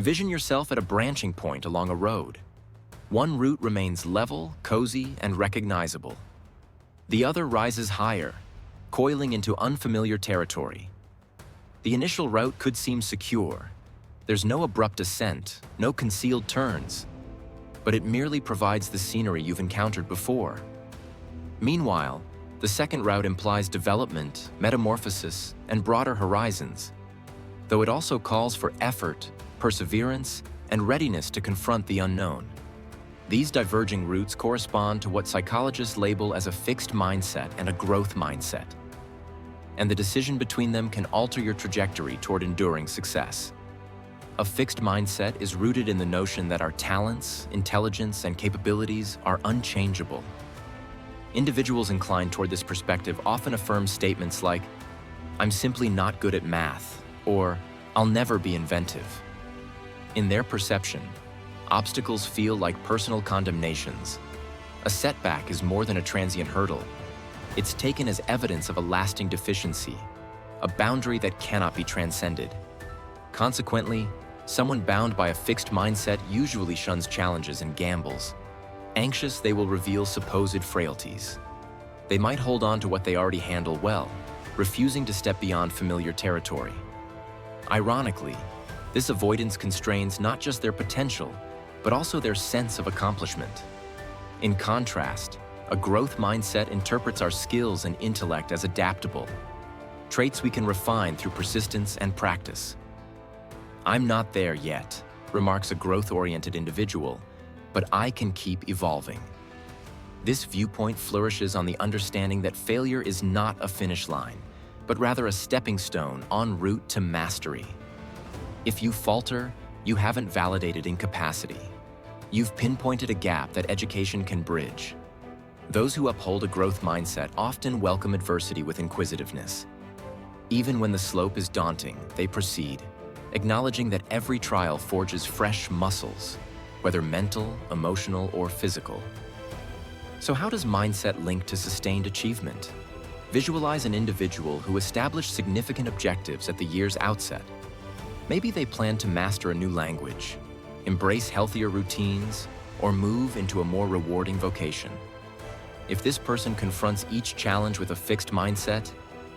Envision yourself at a branching point along a road. One route remains level, cozy, and recognizable. The other rises higher, coiling into unfamiliar territory. The initial route could seem secure. There's no abrupt ascent, no concealed turns, but it merely provides the scenery you've encountered before. Meanwhile, the second route implies development, metamorphosis, and broader horizons, though it also calls for effort, perseverance, and readiness to confront the unknown. These diverging routes correspond to what psychologists label as a fixed mindset and a growth mindset, and the decision between them can alter your trajectory toward enduring success. A fixed mindset is rooted in the notion that our talents, intelligence, and capabilities are unchangeable. Individuals inclined toward this perspective often affirm statements like, "I'm simply not good at math," or "I'll never be inventive." In their perception, obstacles feel like personal condemnations. A setback is more than a transient hurdle. It's taken as evidence of a lasting deficiency, a boundary that cannot be transcended. Consequently, someone bound by a fixed mindset usually shuns challenges and gambles. Anxious, they will reveal supposed frailties. They might hold on to what they already handle well, refusing to step beyond familiar territory. Ironically, this avoidance constrains not just their potential, but also their sense of accomplishment. In contrast, a growth mindset interprets our skills and intellect as adaptable, traits we can refine through persistence and practice. "I'm not there yet," remarks a growth-oriented individual, "but I can keep evolving." This viewpoint flourishes on the understanding that failure is not a finish line, but rather a stepping stone en route to mastery. If you falter, you haven't validated incapacity. You've pinpointed a gap that education can bridge. Those who uphold a growth mindset often welcome adversity with inquisitiveness. Even when the slope is daunting, they proceed, acknowledging that every trial forges fresh muscles, whether mental, emotional, or physical. So how does mindset link to sustained achievement? Visualize an individual who established significant objectives at the year's outset. Maybe they plan to master a new language, embrace healthier routines, or move into a more rewarding vocation. If this person confronts each challenge with a fixed mindset,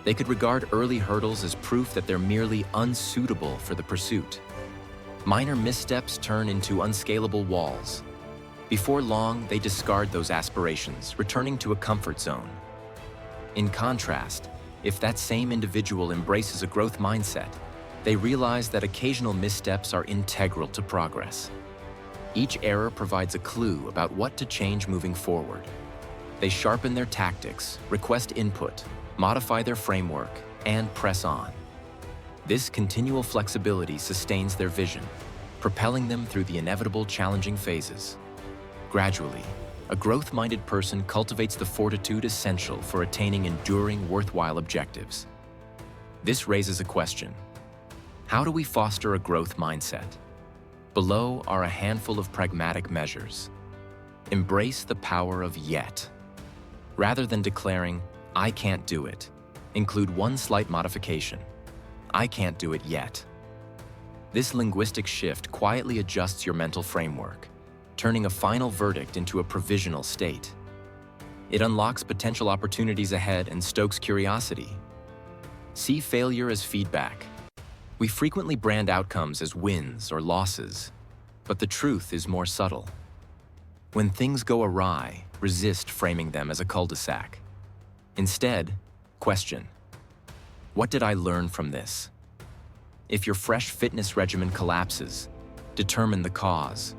they could regard early hurdles as proof that they're merely unsuitable for the pursuit. Minor missteps turn into unscalable walls. Before long, they discard those aspirations, returning to a comfort zone. In contrast, if that same individual embraces a growth mindset, they realize that occasional missteps are integral to progress. Each error provides a clue about what to change moving forward. They sharpen their tactics, request input, modify their framework, and press on. This continual flexibility sustains their vision, propelling them through the inevitable challenging phases. Gradually, a growth-minded person cultivates the fortitude essential for attaining enduring, worthwhile objectives. This raises a question. How do we foster a growth mindset? Below are a handful of pragmatic measures. Embrace the power of yet. Rather than declaring, "I can't do it," include one slight modification. "I can't do it yet." This linguistic shift quietly adjusts your mental framework, turning a final verdict into a provisional state. It unlocks potential opportunities ahead and stokes curiosity. See failure as feedback. We frequently brand outcomes as wins or losses, but the truth is more subtle. When things go awry, resist framing them as a cul-de-sac. Instead, question, what did I learn from this? If your fresh fitness regimen collapses, determine the cause.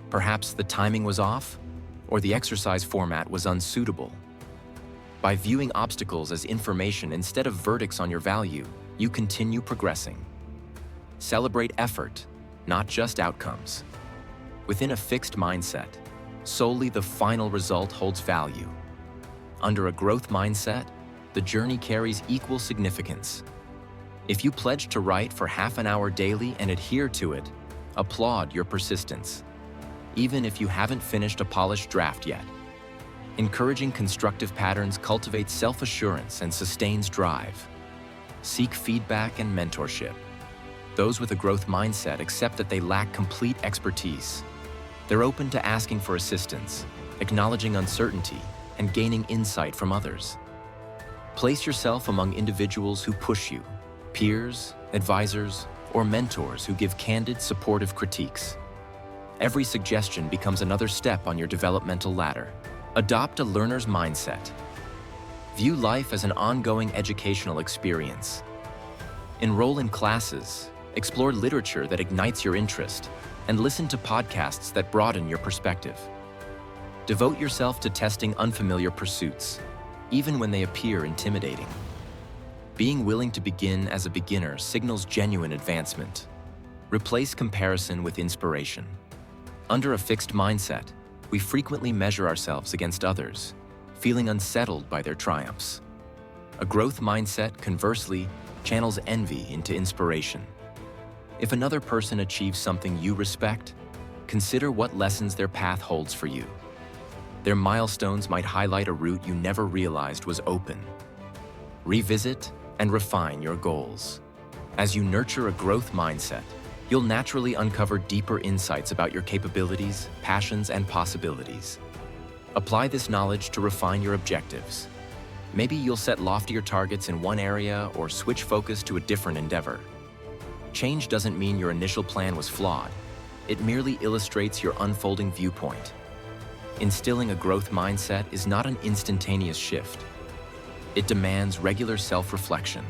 Perhaps the timing was off, or the exercise format was unsuitable. By viewing obstacles as information instead of verdicts on your value, you continue progressing. Celebrate effort, not just outcomes. Within a fixed mindset, solely the final result holds value. Under a growth mindset, the journey carries equal significance. If you pledge to write for half an hour daily and adhere to it, applaud your persistence, even if you haven't finished a polished draft yet. Encouraging constructive patterns cultivates self-assurance and sustains drive. Seek feedback and mentorship. Those with a growth mindset accept that they lack complete expertise. They're open to asking for assistance, acknowledging uncertainty, and gaining insight from others. Place yourself among individuals who push you, peers, advisors, or mentors who give candid, supportive critiques. Every suggestion becomes another step on your developmental ladder. Adopt a learner's mindset. View life as an ongoing educational experience. Enroll in classes, explore literature that ignites your interest, and listen to podcasts that broaden your perspective. Devote yourself to testing unfamiliar pursuits, even when they appear intimidating. Being willing to begin as a beginner signals genuine advancement. Replace comparison with inspiration. Under a fixed mindset, we frequently measure ourselves against others, feeling unsettled by their triumphs. A growth mindset, conversely, channels envy into inspiration. If another person achieves something you respect, consider what lessons their path holds for you. Their milestones might highlight a route you never realized was open. Revisit and refine your goals. As you nurture a growth mindset, you'll naturally uncover deeper insights about your capabilities, passions, and possibilities. Apply this knowledge to refine your objectives. Maybe you'll set loftier targets in one area or switch focus to a different endeavor. Change doesn't mean your initial plan was flawed. It merely illustrates your unfolding viewpoint. Instilling a growth mindset is not an instantaneous shift. It demands regular self-reflection.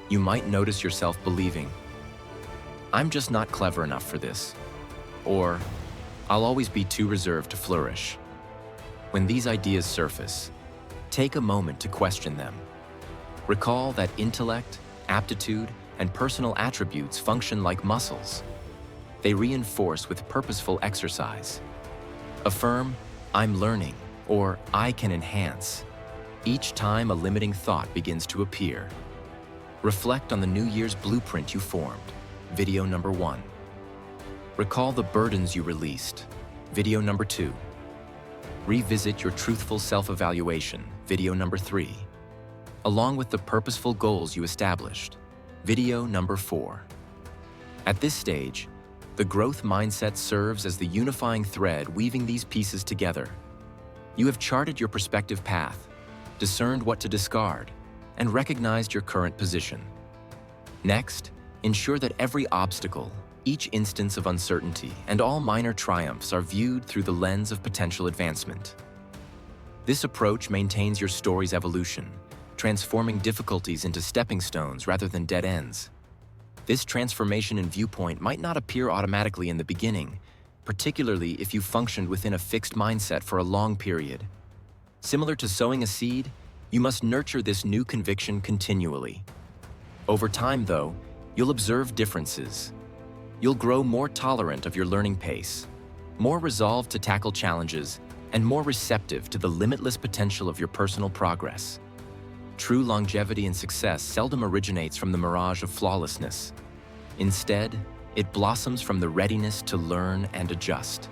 You might notice yourself believing, "I'm just not clever enough for this," or "I'll always be too reserved to flourish." When these ideas surface, take a moment to question them. Recall that intellect, aptitude, and personal attributes function like muscles. They reinforce with purposeful exercise. Affirm, "I'm learning," or "I can enhance," each time a limiting thought begins to appear. Reflect on the New Year's blueprint you formed, video number 1. Recall the burdens you released, video number 2. Revisit your truthful self-evaluation, video number 3, along with the purposeful goals you established, video number 4. At this stage, the growth mindset serves as the unifying thread weaving these pieces together. You have charted your perspective path, discerned what to discard, and recognized your current position. Next, ensure that every obstacle, each instance of uncertainty, and all minor triumphs are viewed through the lens of potential advancement. This approach maintains your story's evolution, transforming difficulties into stepping stones rather than dead ends. This transformation in viewpoint might not appear automatically in the beginning, particularly if you functioned within a fixed mindset for a long period. Similar to sowing a seed, you must nurture this new conviction continually. Over time, though, you'll observe differences. You'll grow more tolerant of your learning pace, more resolved to tackle challenges, and more receptive to the limitless potential of your personal progress. True longevity and success seldom originates from the mirage of flawlessness. Instead, it blossoms from the readiness to learn and adjust.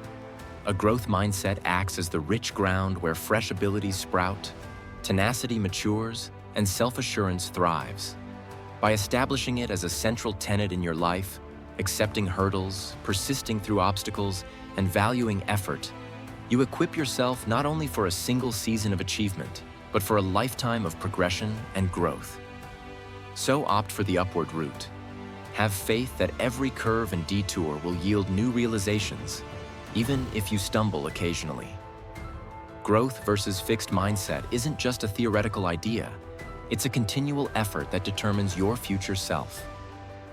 A growth mindset acts as the rich ground where fresh abilities sprout, tenacity matures, and self-assurance thrives. By establishing it as a central tenet in your life, accepting hurdles, persisting through obstacles, and valuing effort, you equip yourself not only for a single season of achievement, but for a lifetime of progression and growth. So opt for the upward route. Have faith that every curve and detour will yield new realizations, even if you stumble occasionally. Growth versus fixed mindset isn't just a theoretical idea. It's a continual effort that determines your future self.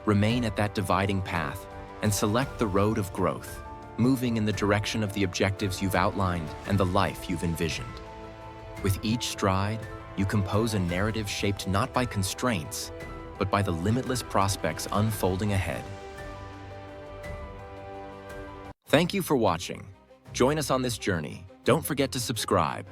Remain at that dividing path and select the road of growth, moving in the direction of the objectives you've outlined and the life you've envisioned. With each stride, you compose a narrative shaped not by constraints, but by the limitless prospects unfolding ahead. Thank you for watching. Join us on this journey. Don't forget to subscribe.